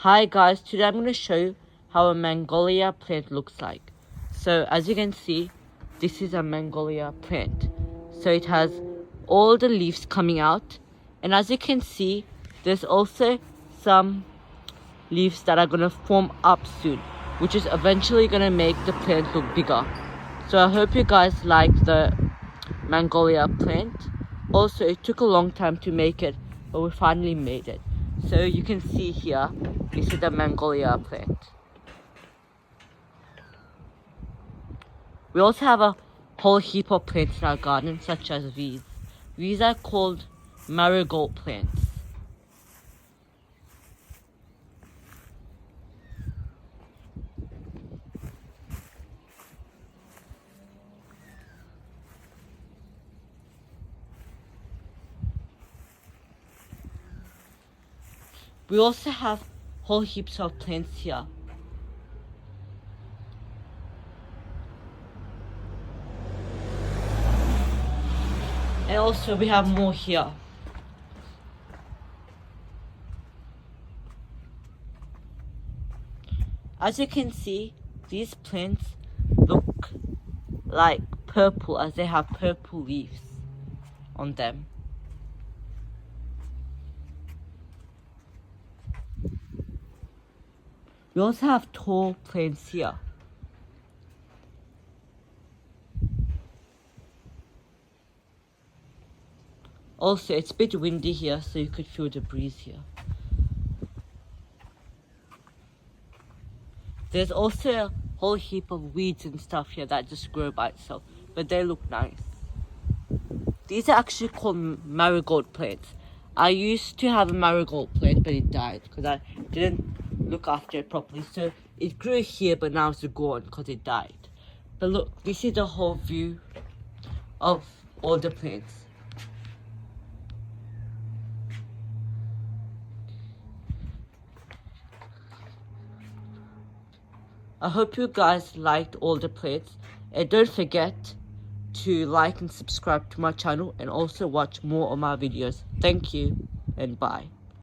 Hi guys, today I'm going to show you how a Magnolia plant looks like. So as you can see, this is a Magnolia plant. So it has all the leaves coming out, and as you can see, there's also some leaves that are going to form up soon, which is eventually going to make the plant look bigger. So I hope you guys like the Magnolia plant. Also, it took a long time to make it, but we finally made it. So you can see here, this is the Magnolia plant. We also have a whole heap of plants in our garden, such as these. These are called marigold plants. We also have whole heaps of plants here. And also we have more here. As you can see, these plants look like purple as they have purple leaves on them. We also have tall plants here. Also, it's a bit windy here, so you could feel the breeze here. There's also a whole heap of weeds and stuff here that just grow by itself, but they look nice. These are actually called marigold plants. I used to have a marigold plant, but it died because I didn't look after it properly. So it grew here, but now it's gone because it died. But look, this is the whole view of all the plants. I hope you guys liked all the plants, and don't forget to like and subscribe to my channel and also watch more of my videos. Thank you and bye.